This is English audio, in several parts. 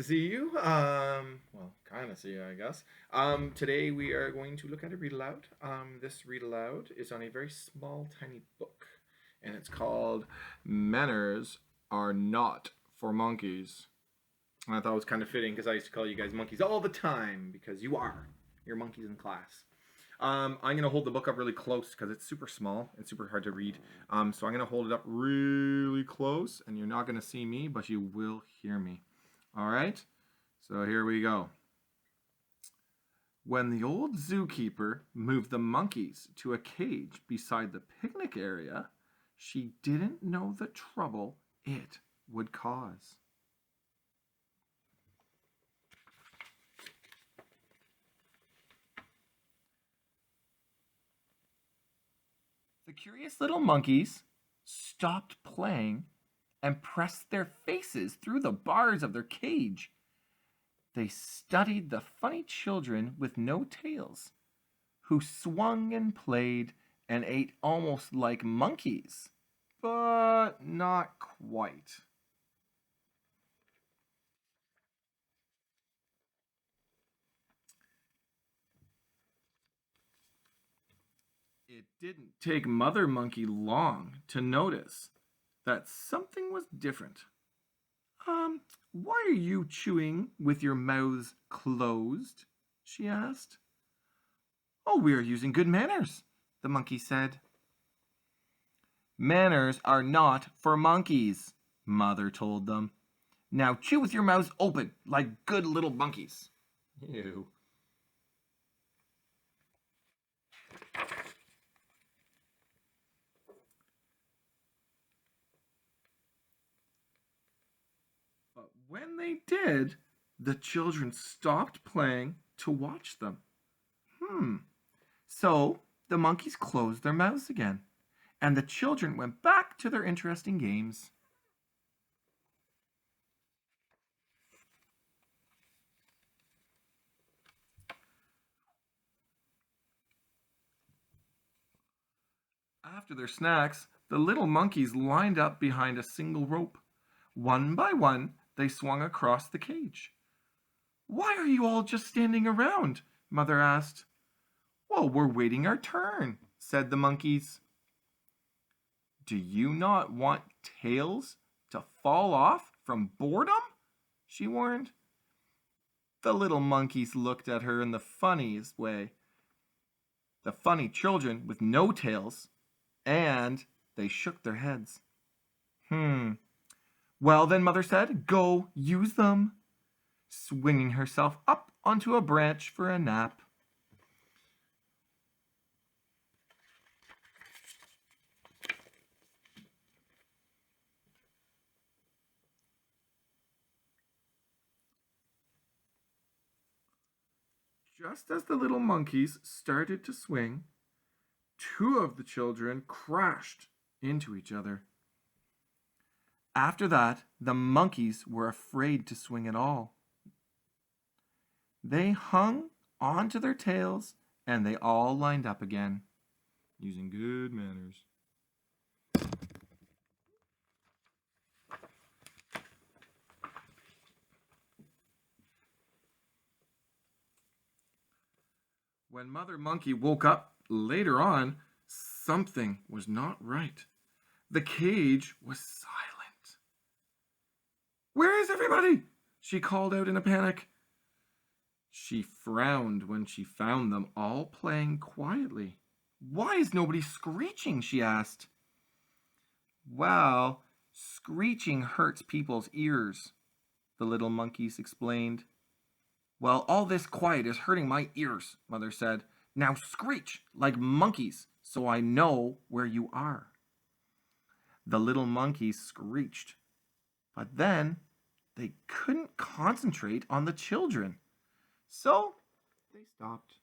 to see you. Well, kind of see you, I guess. Today we are going to look at a read aloud. This read aloud is on a very small, tiny book, and it's called "Manners Are Not for Monkeys." And I thought it was kind of fitting because I used to call you guys monkeys all the time because you are. You're monkeys in class. I'm gonna hold the book up really close because it's super small and super hard to read. So I'm gonna hold it up really close, and you're not gonna see me, but you will hear me. All right. So here we go. When the old zookeeper moved the monkeys to a cage beside the picnic area, she didn't know the trouble it would cause. The curious little monkeys stopped playing and pressed their faces through the bars of their cage. They studied the funny children with no tails, who swung and played and ate almost like monkeys, but not quite. It didn't take Mother Monkey long to notice that something was different. Why are you chewing with your mouths closed? She asked. Oh, we are using good manners, the monkey said. Manners are not for monkeys, Mother told them. Now chew with your mouths open like good little monkeys. Ew. But when they did, the children stopped playing to watch them. So the monkeys closed their mouths again, and the children went back to their interesting games. After their snacks, the little monkeys lined up behind a single rope. One by one, they swung across the cage. Why are you all just standing around? Mother asked. Well, we're waiting our turn, said the monkeys. Do you not want tails to fall off from boredom? She warned. The little monkeys looked at her in the funniest way. The funny children with no tails, and they shook their heads. Well, then, Mother said, go use them, swinging herself up onto a branch for a nap. Just as the little monkeys started to swing, two of the children crashed into each other. After that, the monkeys were afraid to swing at all. They hung onto their tails and they all lined up again, using good manners. When Mother Monkey woke up later on, something was not right. The cage was silent. Where is everybody? She called out in a panic. She frowned when she found them all playing quietly. Why is nobody screeching? She asked. Well, screeching hurts people's ears, the little monkeys explained. Well, all this quiet is hurting my ears, Mother said. Now screech like monkeys so I know where you are. The little monkeys screeched, but then they couldn't concentrate on the children, so they stopped.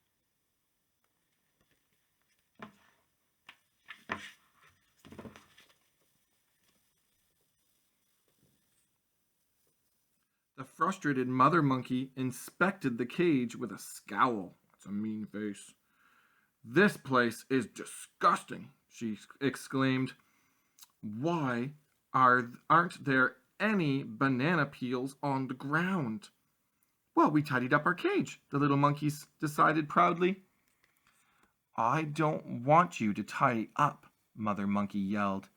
The frustrated mother monkey inspected the cage with a scowl. That's a mean face. This place is disgusting, she exclaimed. Why aren't there any banana peels on the ground. Well, we tidied up our cage, the little monkeys decided proudly. I don't want you to tidy up, Mother Monkey yelled.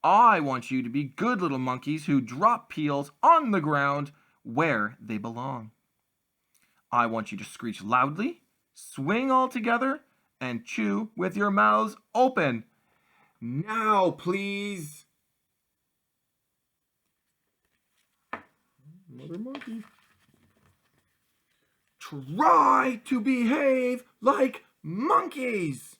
I want you to be good little monkeys who drop peels on the ground where they belong. I want you to screech loudly, swing all together, and chew with your mouths open. Now, please. Mother Monkey. Try to behave like monkeys.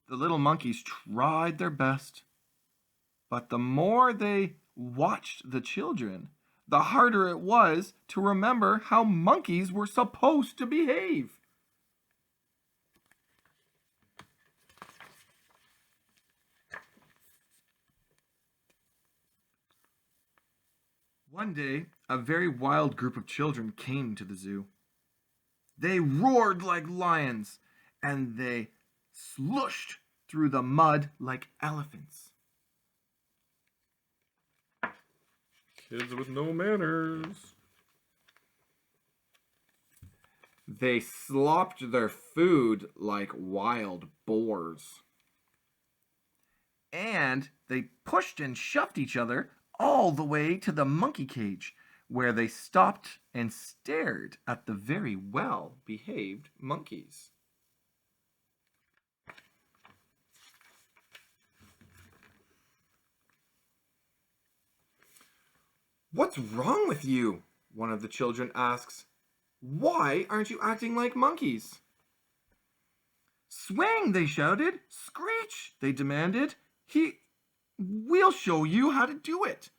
The little monkeys tried their best, but the more they watched the children, the harder it was to remember how monkeys were supposed to behave. One day, a very wild group of children came to the zoo. They roared like lions, and they slushed through the mud like elephants. Kids with no manners. They slopped their food like wild boars. And they pushed and shoved each other all the way to the monkey cage, where they stopped and stared at the very well-behaved monkeys. What's wrong with you? One of the children asks. Why aren't you acting like monkeys? Swing, they shouted. Screech, they demanded. We'll show you how to do it.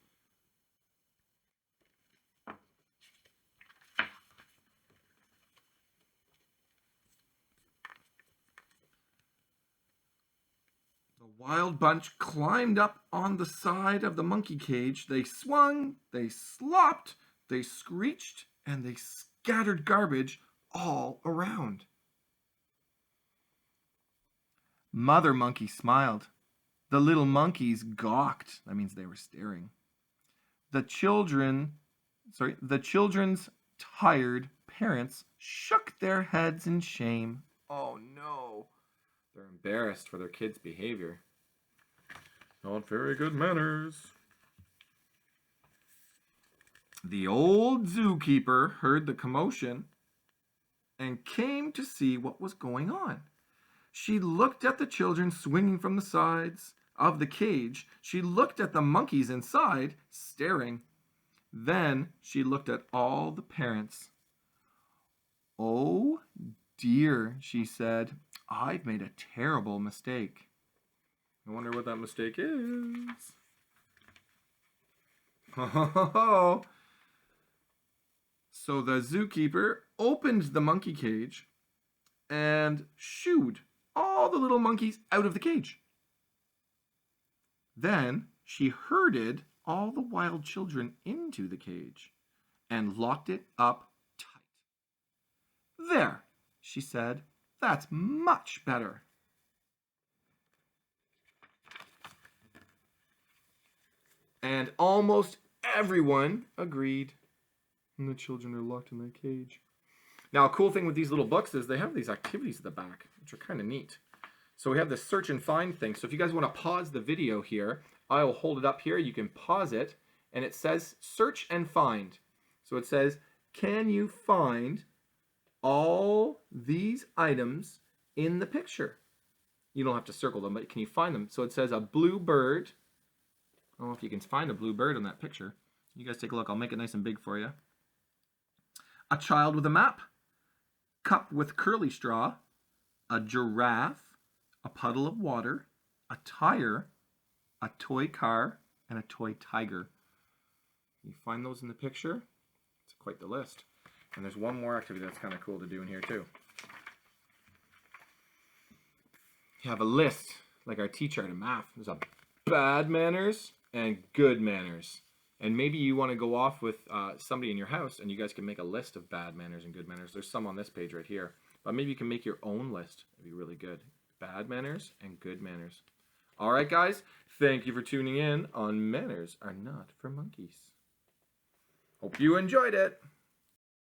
The wild bunch climbed up on the side of the monkey cage. They swung, they slopped, they screeched, and they scattered garbage all around. Mother Monkey smiled. The little monkeys gawked. That means they were staring. The children's tired parents shook their heads in shame. Oh no. They're embarrassed for their kids' behavior. Not very good manners. The old zookeeper heard the commotion and came to see what was going on. She looked at the children swinging from the sides of the cage. She looked at the monkeys inside, staring. Then she looked at all the parents. Oh dear, she said, I've made a terrible mistake. I wonder what that mistake is. So the zookeeper opened the monkey cage and shooed all the little monkeys out of the cage. Then she herded all the wild children into the cage and locked it up tight. There, she said, that's much better. And almost everyone agreed. And the children are locked in their cage. Now, a cool thing with these little books is they have these activities at the back, which are kind of neat. So we have this search and find thing. So if you guys want to pause the video here, I will hold it up here. You can pause it, and it says search and find. So it says, can you find all these items in the picture? You don't have to circle them, but can you find them? So it says a blue bird. I don't know if you can find a blue bird in that picture. You guys take a look. I'll make it nice and big for you. A child with a map, cup with curly straw, a giraffe, a puddle of water, a tire, a toy car, and a toy tiger. You find those in the picture? It's quite the list. And there's one more activity that's kind of cool to do in here too. You have a list, like our teacher in math. There's a bad manners and good manners. And maybe you want to go off with somebody in your house and you guys can make a list of bad manners and good manners. There's some on this page right here. But maybe you can make your own list. It'd be really good. Bad manners and good manners. All right, guys, thank you for tuning in on Manners Are Not for Monkeys. Hope you enjoyed it.